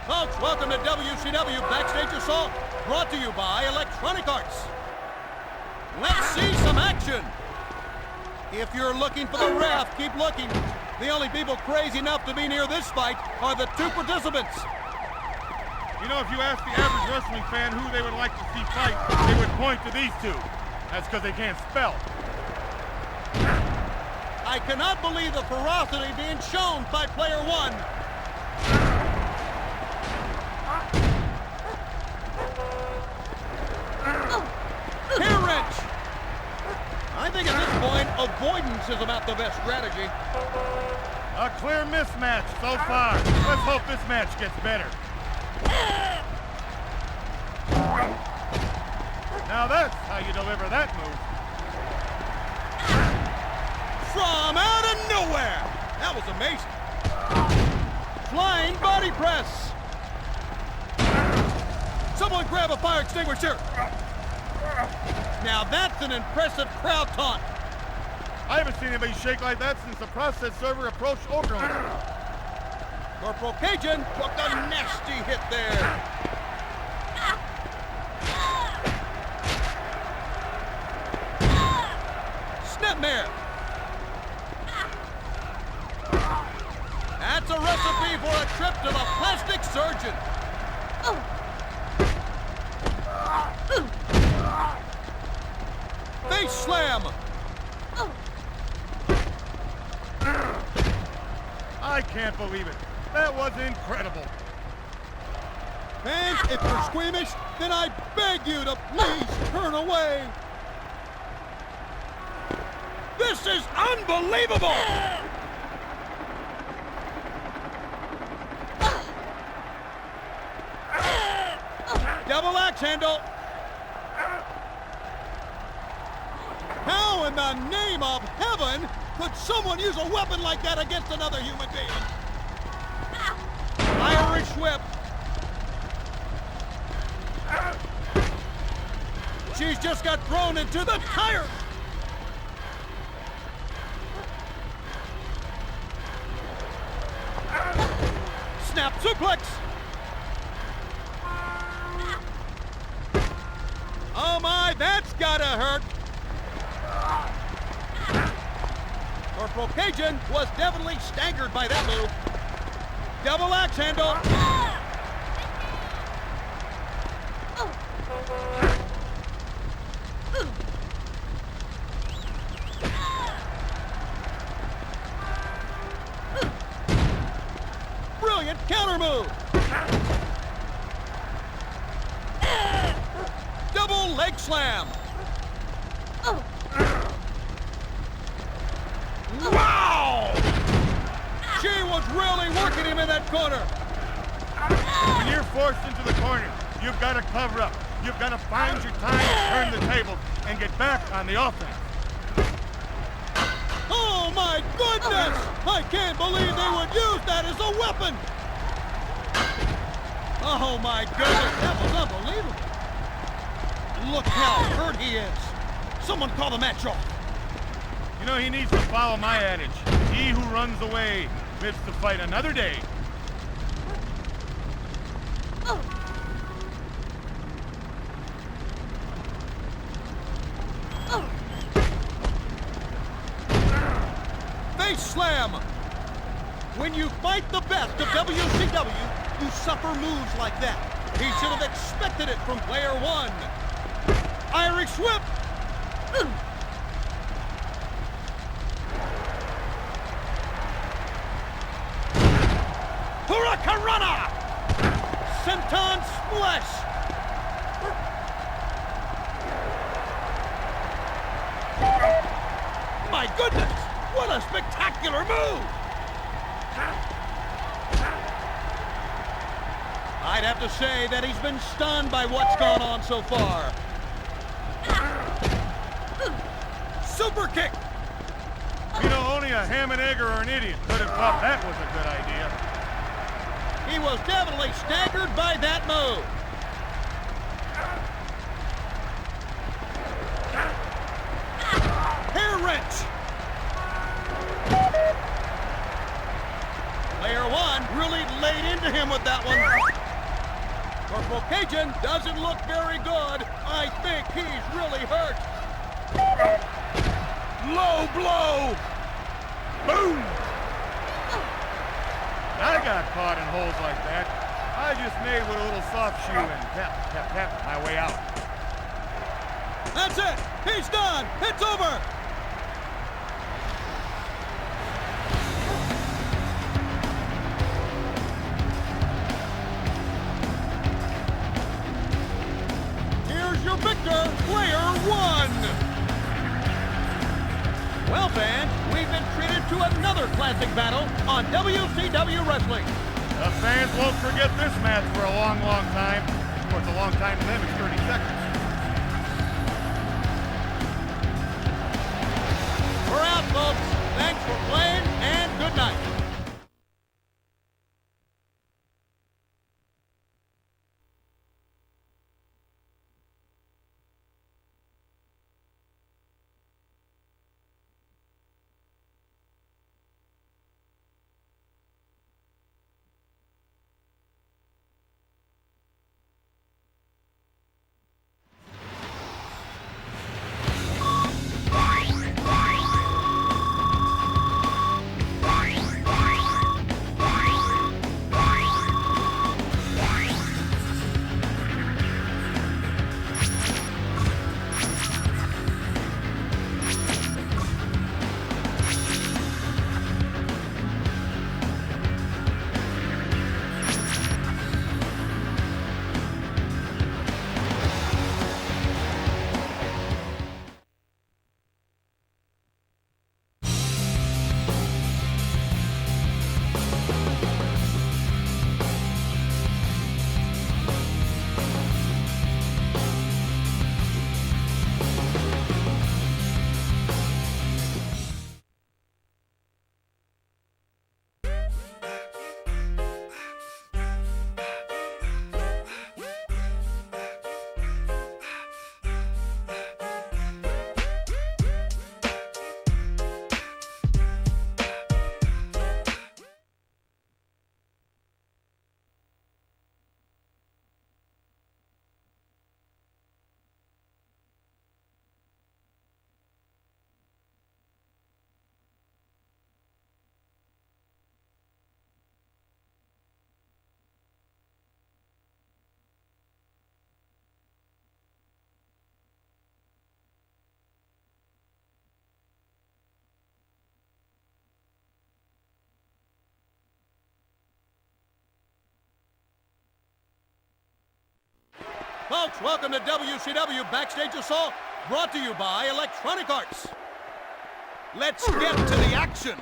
Folks, welcome to WCW Backstage Assault, brought to you by Electronic Arts. Let's see some action. If you're looking for the ref, keep looking. The only people crazy enough to be near this fight are the two participants. You know, if you ask the average wrestling fan who they would like to see fight, they would point to these two. That's because they can't spell. I cannot believe the ferocity being shown by player one. Hair wrench! I think at this point, avoidance is about the best strategy. A clear mismatch so far. Let's hope this match gets better. Now that's how you deliver that move. From out of nowhere! That was amazing. Flying body press. Someone grab a fire extinguisher. Now that's an impressive crowd taunt. I haven't seen anybody shake like that since the process server approached Oakland. Corporal Cajun took a nasty hit there. Snapmare. That's a recipe for a trip to the plastic surgeon. Face slam. I can't believe it. That was incredible. Fans, if you're squeamish, then I beg you to please turn away. This is unbelievable! Double axe handle. How in the name of heaven could someone use a weapon like that against another human being? Irish whip. She's just got thrown into the tire. Snap suplex. Oh my, that's gotta hurt. Corporal Cajun was definitely staggered by that move. Double axe handle. Brilliant counter move. Double leg slam. Wow! She was really working him in that corner. When you're forced into the corner, you've got to cover up. You've got to find your time to turn the table and get back on the offense. Oh my goodness! I can't believe they would use that as a weapon! Oh my goodness, that was unbelievable! Look how hurt he is! Someone call the match off! You know, he needs to follow my adage. He who runs away lives to fight another day. Face slam! When you fight the best of WCW, you suffer moves like that. He should have expected it from player one. Irish whip! Hurricanrana! Senton splash! My goodness! What a spectacular move! I'd have to say that he's been stunned by what's gone on so far. Super kick! You know, only a ham and egger or an idiot could have thought that was a good idea. He was definitely staggered by that move. Hair wrench! Player one really laid into him with that one. Corporal Cajun doesn't look very good. I think he's really hurt. Low blow! Boom! I got caught in holes like that. I just made with a little soft shoe and tap, tap, tap my way out. That's it! He's done! It's over! Here's your victor, player one! Well, fans, we've been treated to another classic battle on WCW Wrestling. The fans won't forget this match for a long, long time. Of course, a long time to them is 30 seconds. We're out, folks. Thanks for playing, and good night. Folks, welcome to WCW Backstage Assault, brought to you by Electronic Arts. Let's get to the action.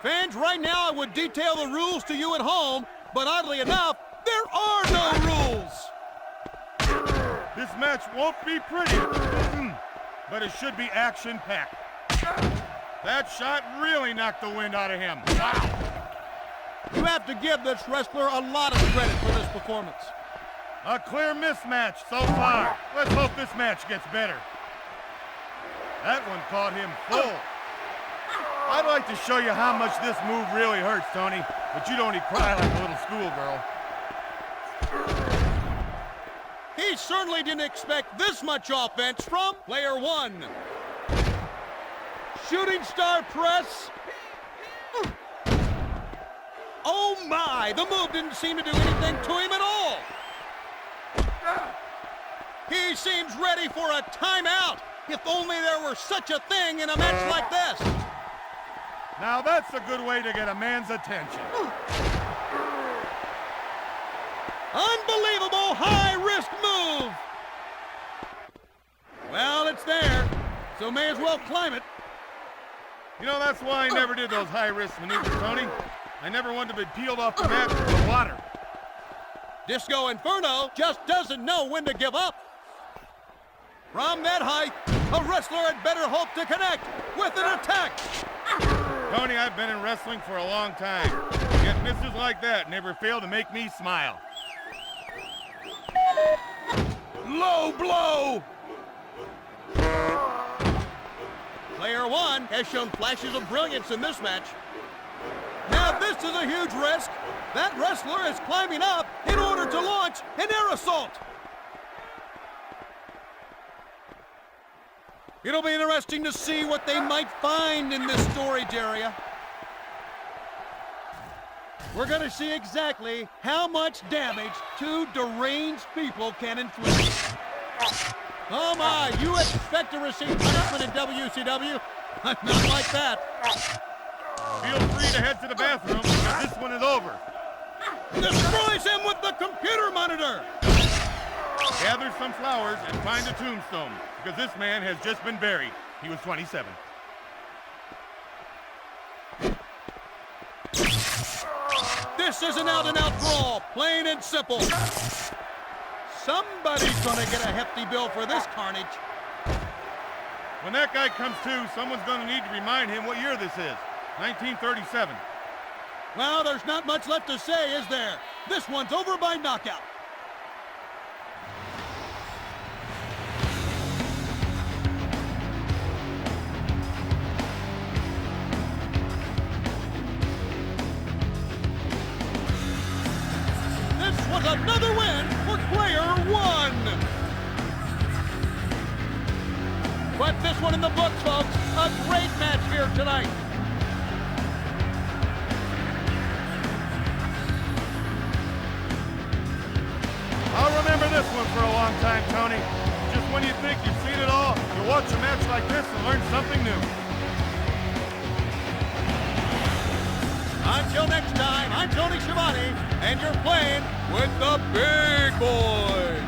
Fans, right now I would detail the rules to you at home, but oddly enough, there are no rules. This match won't be pretty, but it should be action-packed. That shot really knocked the wind out of him. Wow. You have to give this wrestler a lot of credit for this performance. A clear mismatch so far. Let's hope this match gets better. That one caught him full. I'd like to show you how much this move really hurts, Tony, but you'd only cry like a little schoolgirl. He certainly didn't expect this much offense from player one. Shooting star press. Oh my, the move didn't seem to do anything to him at all. He seems ready for a timeout. If only there were such a thing in a match like this. Now that's a good way to get a man's attention. Unbelievable high-risk move. Well, it's there, so may as well climb it. You know, that's why I never did those high-risk maneuvers, Tony. I never wanted to be peeled off the mat into the water. Disco Inferno just doesn't know when to give up. From that height, a wrestler had better hope to connect with an attack. Tony, I've been in wrestling for a long time, yet misses like that never fail to make me smile. Low blow. Player one has shown flashes of brilliance in this match. Now this is a huge risk. That wrestler is climbing up in order to launch an air assault. It'll be interesting to see what they might find in this storage area. We're going to see exactly how much damage two deranged people can inflict. Oh my, you expect to receive punishment in WCW? Not like that. Feel free to head to the bathroom because this one is over. Destroys him with the computer monitor! Gather some flowers and find a tombstone, because this man has just been buried. He was 27. This is an out-and-out brawl, plain and simple. Somebody's gonna get a hefty bill for this carnage. When that guy comes to, someone's gonna need to remind him what year this is. 1937. Well, there's not much left to say, is there? This one's over by knockout. This was another win for player one. But this one in the books, folks. A great match here tonight. I'll remember this one for a long time, Tony. Just when you think you've seen it all, you watch a match like this and learn something new. Until next time, I'm Tony Schiavone, and you're playing with the big boys.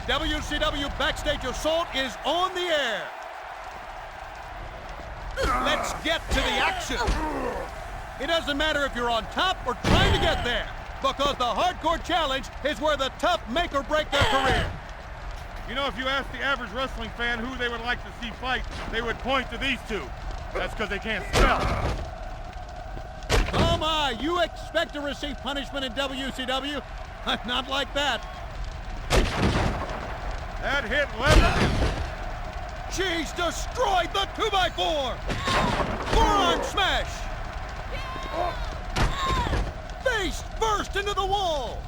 WCW Backstage Assault is on the air. Let's get to the action. It doesn't matter if you're on top or trying to get there, because the Hardcore Challenge is where the tough make or break their career. You know, if you ask the average wrestling fan who they would like to see fight, they would point to these two. That's because they can't spell. Oh my, you expect to receive punishment in WCW? Not like that. That hit leveled him. She's destroyed the 2x4. Forearm smash. Face first into the wall.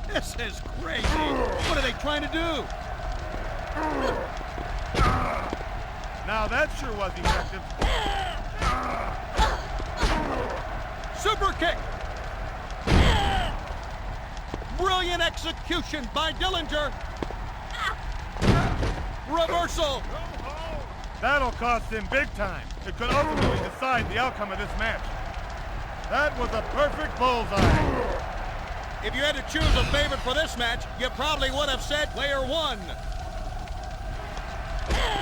This is crazy. What are they trying to do? Now that sure was effective. Super kick. Brilliant execution by Dillinger. Reversal. That'll cost him big time. It could ultimately decide the outcome of this match. That was a perfect bullseye. If you had to choose a favorite for this match, you probably would have said player one.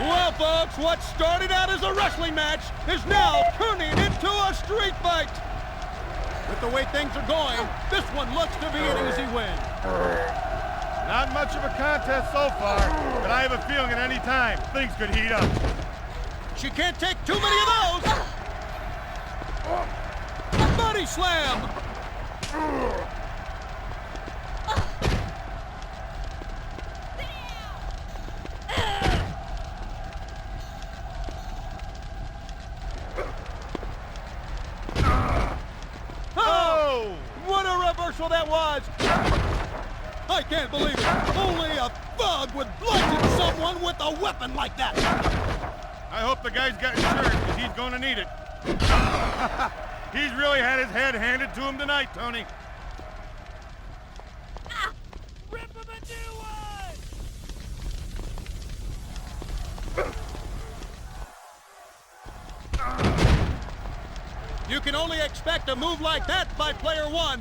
Well, folks, what started out as a wrestling match is now turning into a street fight. With the way things are going, this one looks to be an easy win. Not much of a contest so far, but I have a feeling at any time things could heat up. She can't take too many of those. Body slam. What a reversal that was! I can't believe it! Only a thug would bludgeon someone with a weapon like that! I hope the guy's got insurance, because he's going to need it. He's really had his head handed to him tonight, Tony. Rip him a new one! You can only expect a move like that by player one.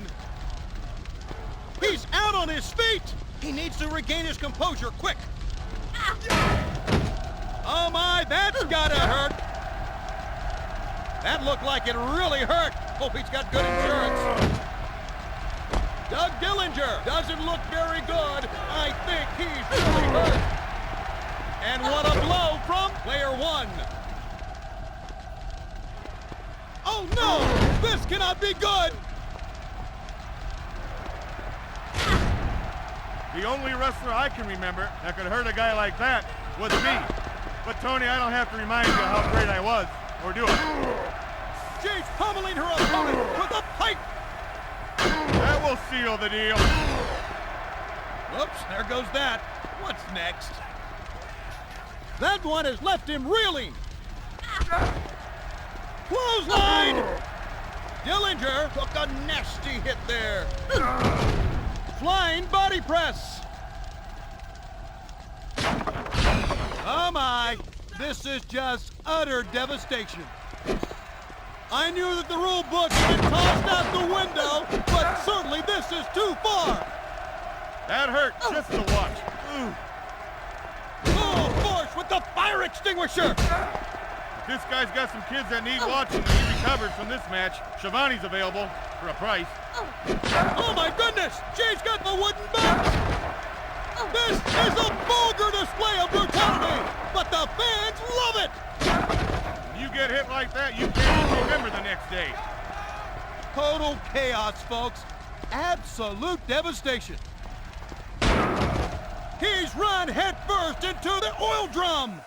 He's out on his feet. He needs to regain his composure quick. Oh my, that's gotta hurt. That looked like it really hurt. Hope he's got good insurance. Doug Dillinger doesn't look very good. I think he's really hurt. And what a blow from player one. Oh no! This cannot be good! The only wrestler I can remember that could hurt a guy like that was me. But Tony, I don't have to remind you how great I was, or do I? She's pummeling her opponent with a pipe! That will seal the deal. Whoops, there goes that. What's next? That one has left him reeling. Clothesline! Dillinger took a nasty hit there. Flying body press. Oh my, this is just utter devastation. I knew that the rule book had been tossed out the window, but certainly this is too far. That hurt just to watch. Full force with the fire extinguisher. This guy's got some kids that need watching when he recovers from this match. Shivani's available for a price. Oh my goodness! She's got the wooden butt! This is a vulgar display of brutality, but the fans love it! When you get hit like that, you can't even remember the next day. Total chaos, folks. Absolute devastation. He's run headfirst into the oil drum!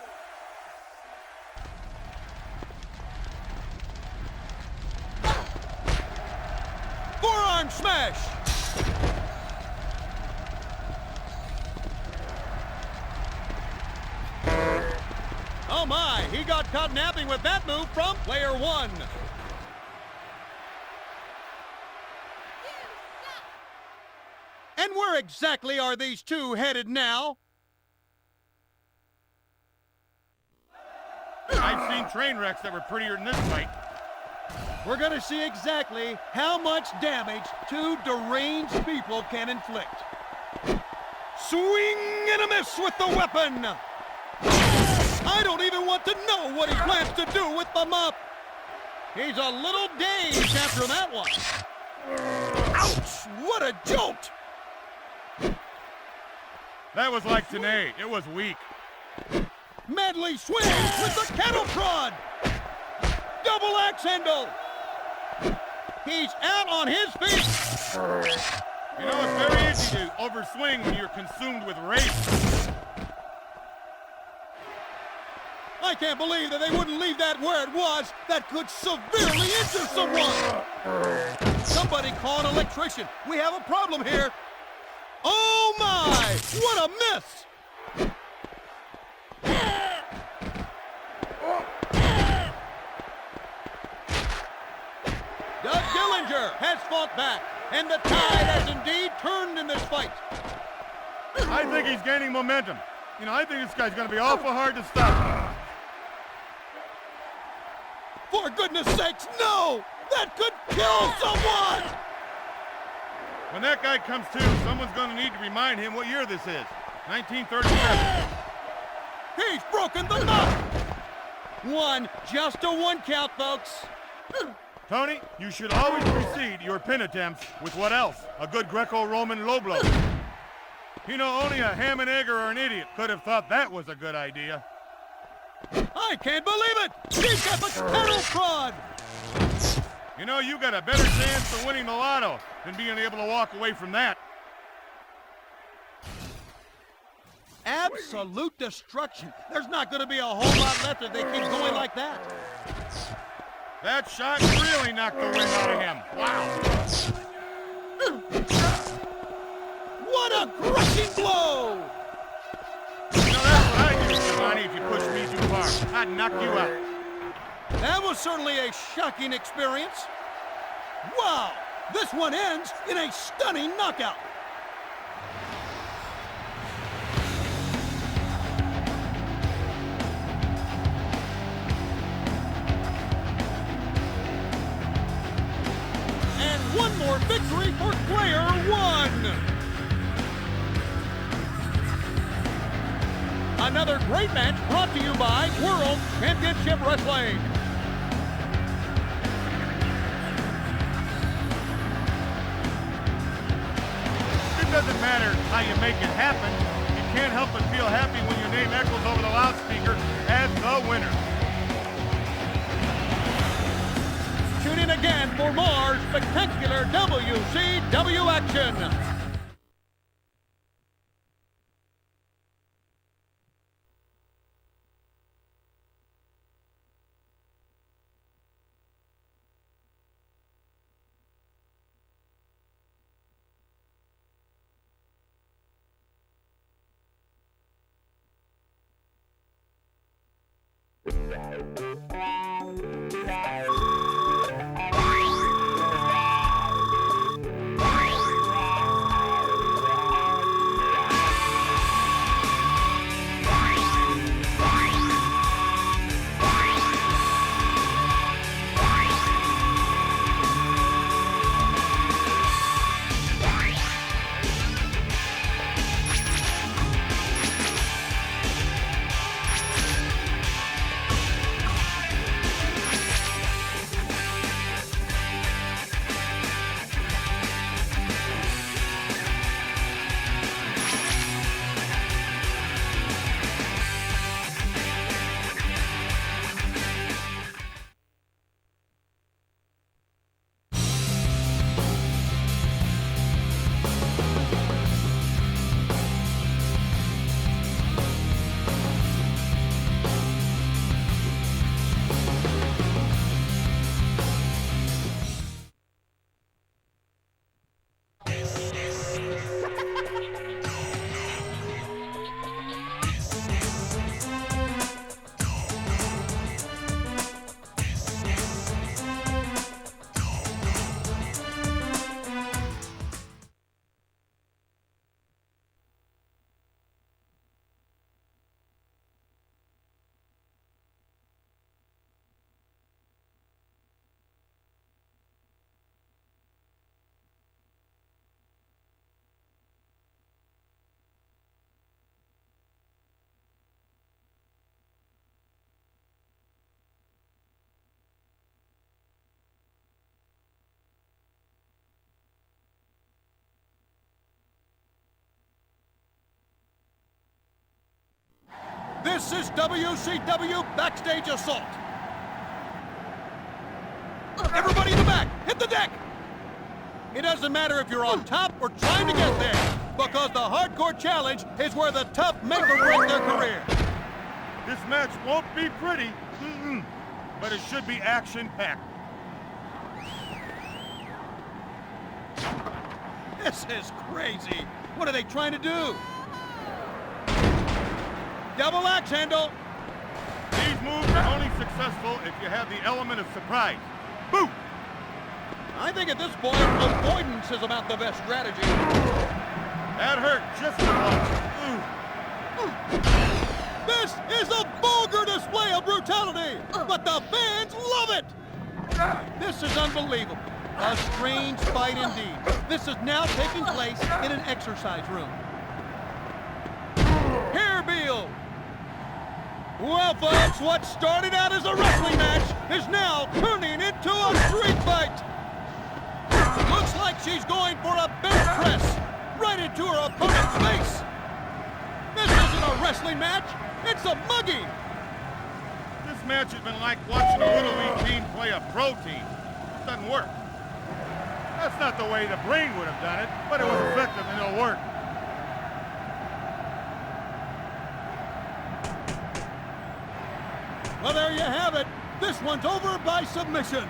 Forearm smash! Oh my, he got caught napping with that move from player one. And where exactly are these two headed now? I've seen train wrecks that were prettier than this fight. We're going to see exactly how much damage two deranged people can inflict. Swing and a miss with the weapon. I don't even want to know what he plans to do with the mop. He's a little dazed after that one. Ouch! What a jolt! That was like Tenay. It was weak. Medley swings with the cattle prod. Double axe handle. He's out on his feet. You know, it's very easy to overswing when you're consumed with rage. I can't believe that they wouldn't leave that where it was. That could severely injure someone. Somebody call an electrician. We have a problem here. Oh my! What a miss! Doug Dillinger has fought back, and the tide has indeed turned in this fight. I think he's gaining momentum. You know, I think this guy's going to be awful hard to stop. For goodness sakes, no! That could kill someone! When that guy comes to, someone's going to need to remind him what year this is. 1937. He's broken the knot! Just a one count, folks. Tony, you should always precede your pin attempts with what else? A good Greco-Roman low blow. You know, only a ham and egger or an idiot could have thought that was a good idea. I can't believe it! He's got the cattle prod! You know, you got a better chance of winning the lotto than being able to walk away from that. Absolute destruction. There's not going to be a whole lot left if they keep going like that. That shot really knocked the wind out of him. Wow. What a crushing blow! You know, that's what I do, Giovanni, if you push me too far. I'd knock you out. That was certainly a shocking experience. Wow! This one ends in a stunning knockout. And one more victory for Player One. Another great match brought to you by World Championship Wrestling. It doesn't matter how you make it happen. You can't help but feel happy when your name echoes over the loudspeaker as the winner. Tune in again for more spectacular WCW action. This is WCW Backstage Assault. Everybody in the back, hit the deck! It doesn't matter if you're on top or trying to get there, because the Hardcore Challenge is where the tough make or break their career. This match won't be pretty, but it should be action-packed. This is crazy. What are they trying to do? Double axe handle. These moves are only successful if you have the element of surprise. Boo! I think at this point, avoidance is about the best strategy. That hurt just a touch. This is a vulgar display of brutality, but the fans love it! This is unbelievable. A strange fight indeed. This is now taking place in an exercise room. Hair Beal! Well, folks, what started out as a wrestling match is now turning into a street fight. Looks like she's going for a bench press right into her opponent's face. This isn't a wrestling match, it's a mugging. This match has been like watching a Little League team play a pro team. It doesn't work. That's not the way the Brain would have done it, but it was effective and it'll work. Well, there you have it. This one's over by submission.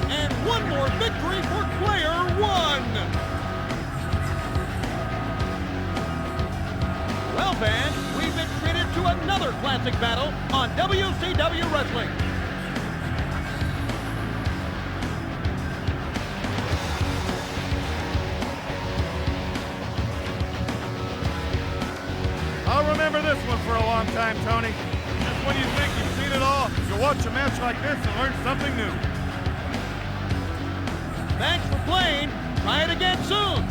And one more victory for player one. Well, fans, we've been treated to another classic battle on WCW Wrestling. I'll remember this one for a long time, Tony. Just when you think you've seen it all, you watch a match like this and learn something new. Thanks for playing. Try it again soon.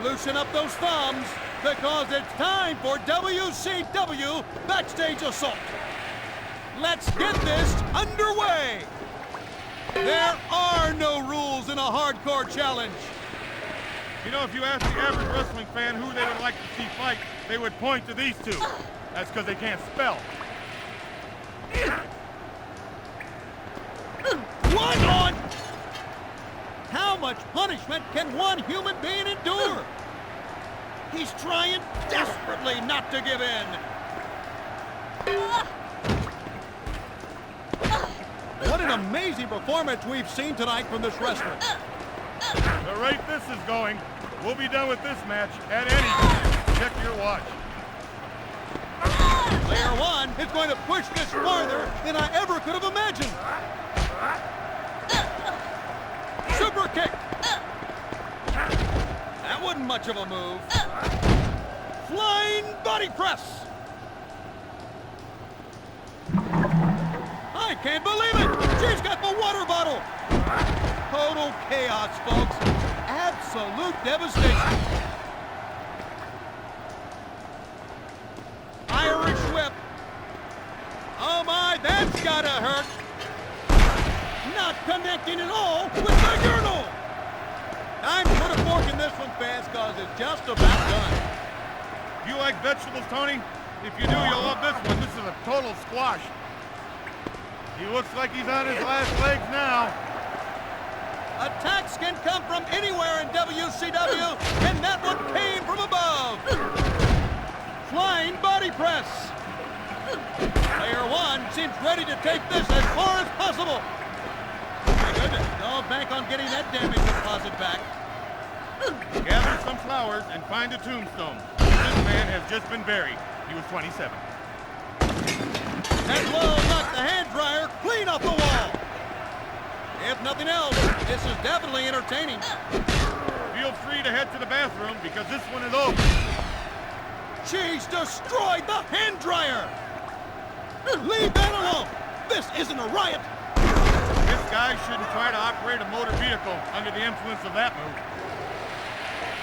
Loosen up those thumbs, because it's time for WCW Backstage Assault. Let's get this underway. There are no rules in a hardcore challenge. You know, if you ask the average wrestling fan who they would like to see fight, they would point to these two. That's because they can't spell. One on! How much punishment can one human being endure? He's trying desperately not to give in. What an amazing performance we've seen tonight from this wrestler. The rate this is going, we'll be done with this match at any time. Check your watch. Player one is going to push this farther than I ever could have imagined. Super kick. That wasn't much of a move. Flying body press. I can't believe it. She's got the water bottle. Total chaos, folks. Absolute devastation. Irish whip. Oh my, that's gotta hurt. Not connecting at all with the urinal. Time to put a fork in this one, fans, cause it's just about done. You like vegetables, Tony? If you do, you'll love this one. This is a total squash. He looks like he's on his last legs now. Attacks can come from anywhere in WCW, and that one came from above. Flying body press. Player one seems ready to take this as far as possible. My goodness, don't bank on getting that damage deposit back. Gather some flowers and find a tombstone. This man has just been buried. He was 27. That blow knocked the hand dryer clean off the wall. If nothing else, this is definitely entertaining. Feel free to head to the bathroom because this one is over. She's destroyed the hand dryer. Leave that alone. This isn't a riot. This guy shouldn't try to operate a motor vehicle under the influence of that move.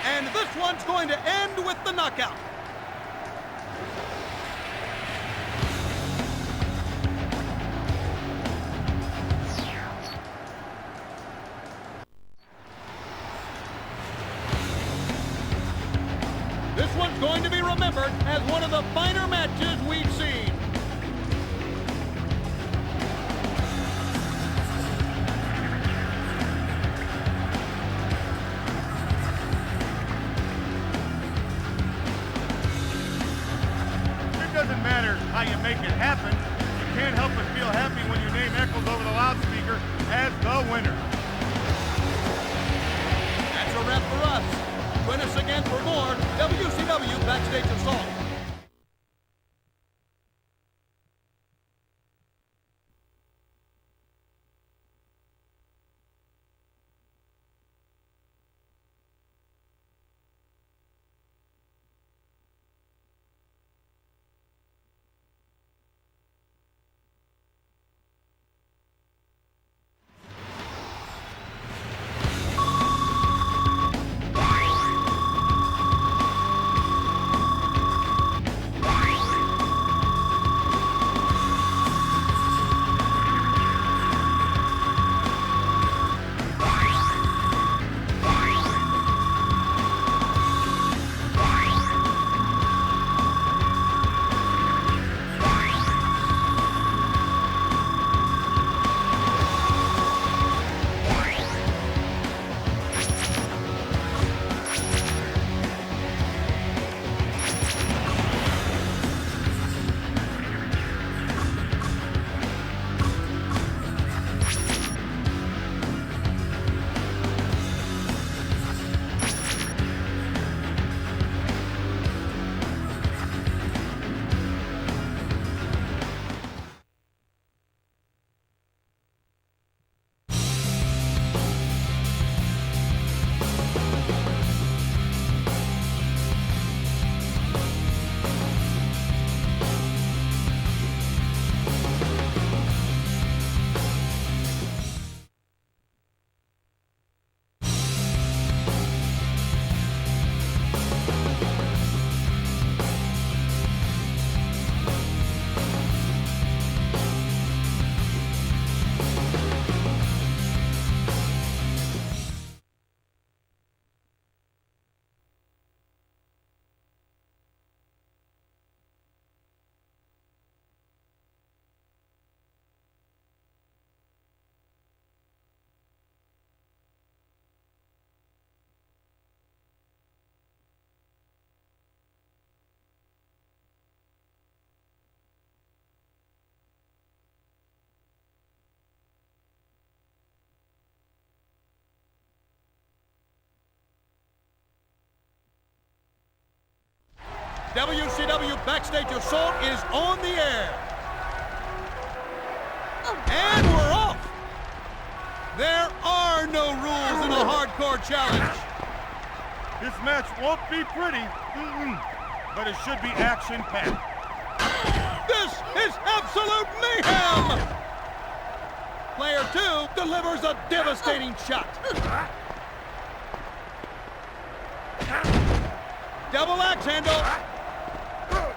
And this one's going to end with the knockout. This one's going to be remembered as one of the finer matches we've seen. It doesn't matter how you make it happen. You can't help but feel happy when your name echoes over the loudspeaker as the winner. That's a wrap for us. Join us again for more WCW Backstage Assault. WCW Backstage Assault is on the air. And we're off. There are no rules in a hardcore challenge. This match won't be pretty, but it should be action-packed. This is absolute mayhem. Player 2 delivers a devastating shot. Double axe handle.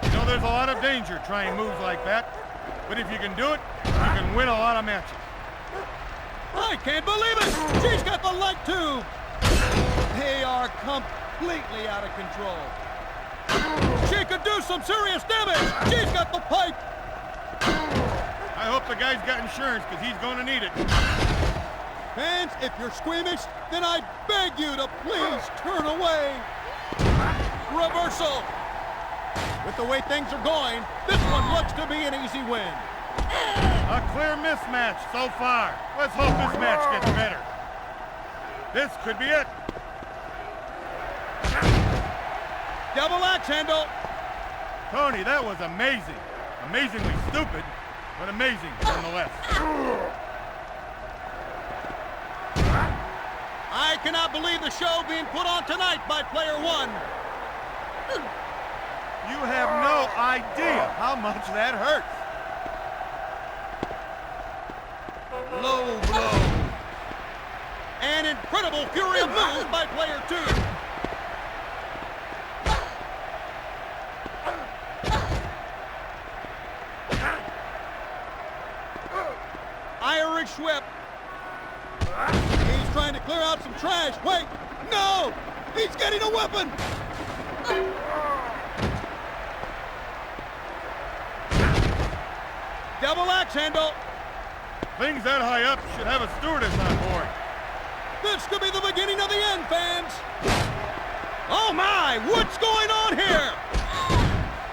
You know, there's a lot of danger trying moves like that, but if you can do it, you can win a lot of matches. I can't believe it! She's got the light tube! They are completely out of control. She could do some serious damage! She's got the pipe! I hope the guy's got insurance, because he's going to need it. Fans, if you're squeamish, then I beg you to please turn away. Reversal. With the way things are going, this one looks to be an easy win. A clear mismatch so far. Let's hope this match gets better. This could be it. Double axe handle. Tony, that was amazing. Amazingly stupid, but amazing nonetheless. I cannot believe the show being put on tonight by player 1. You have no idea how much that hurts. Low blow. An incredible fury of moves by player 2. Irish whip. He's trying to clear out some trash. Wait, no! He's getting a weapon! Double axe handle. Things that high up should have a stewardess on board. This could be the beginning of the end, fans. Oh my, what's going on here?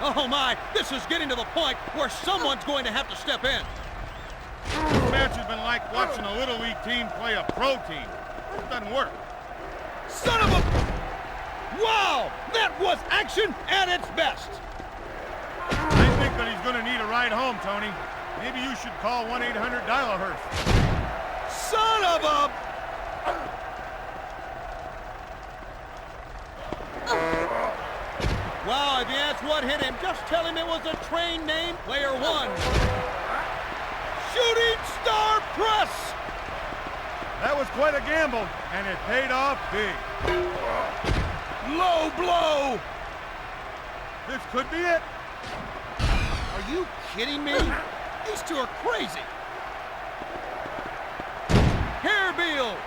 Oh my, this is getting to the point where someone's going to have to step in. This match has been like watching a Little League team play a pro team. It doesn't work. Son of a... Wow, that was action at its best. I think that he's going to need a ride home, Tony. Maybe you should call 1-800-DIAL-A-HEARST. Son of a... Wow, if you ask what hit him, just tell him it was a train name, player 1. Shooting star press! That was quite a gamble, and it paid off big. Low blow! This could be it. Are you kidding me? These two are crazy. Hair Beal.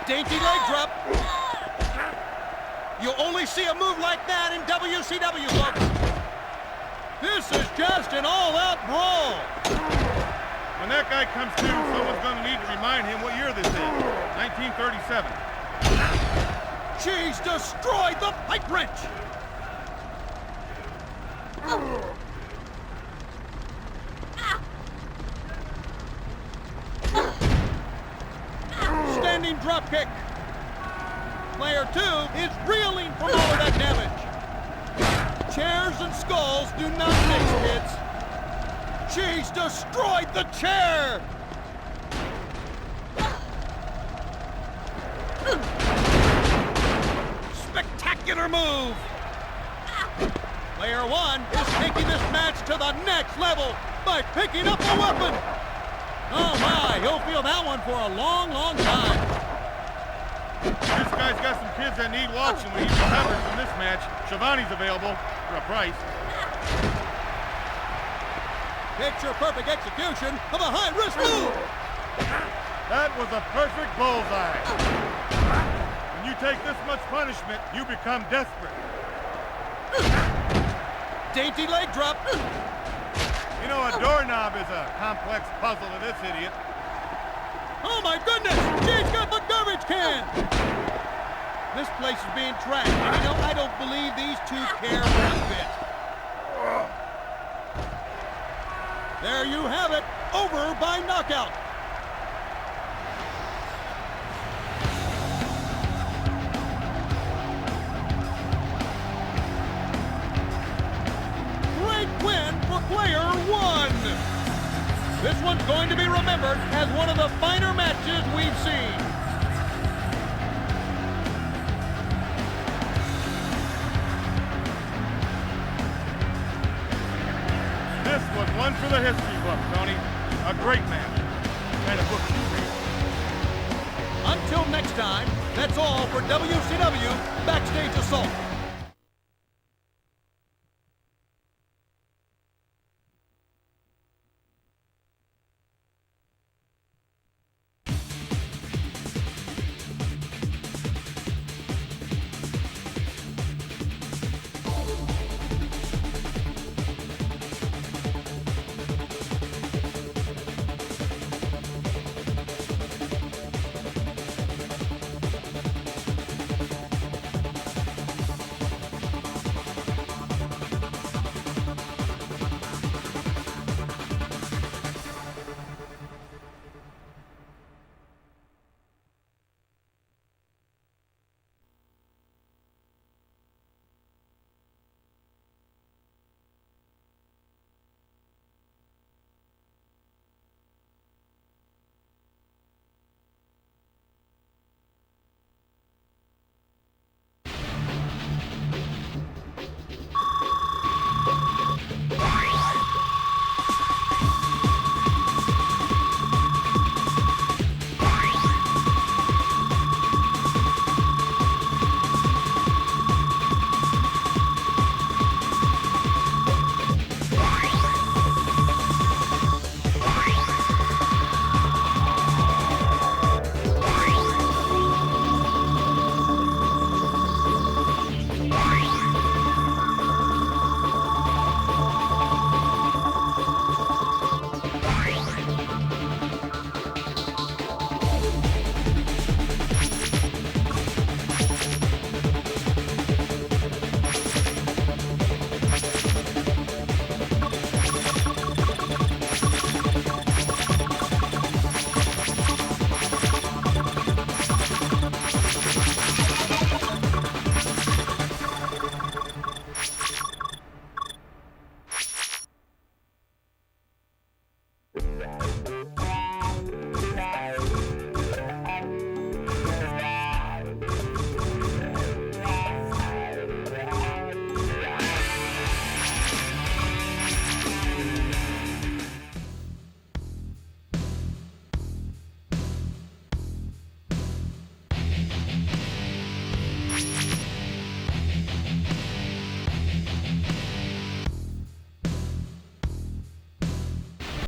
Dainty leg drop. You'll only see a move like that in WCW, folks. This is just an all-out brawl. When that guy comes to, someone's going to need to remind him what year this is. 1937. She's destroyed the pipe wrench. Standing drop kick. Player 2 is reeling from all of that damage. Chairs and skulls do not mix, kids. She's destroyed the chair. Spectacular move. Player 1 is taking this match to the next level by picking up a weapon. Oh my, he'll feel that one for a long, long time. This guy's got some kids that need watching when he recovers from this match. Shivani's available for a price. Picture-perfect execution of a high-risk move. That was a perfect bullseye. When you take this much punishment, you become desperate. Dainty leg drop. You know, a doorknob is a complex puzzle to this idiot. Oh my goodness! She's got the garbage can! This place is being trashed, and you know, I don't believe these two care one bit. There you have it, over by knockout. This one's going to be remembered as one of the finer matches we've seen. This was one for the history book, Tony. A great match. And a book you read. Until next time, that's all for WCW Backstage Assault.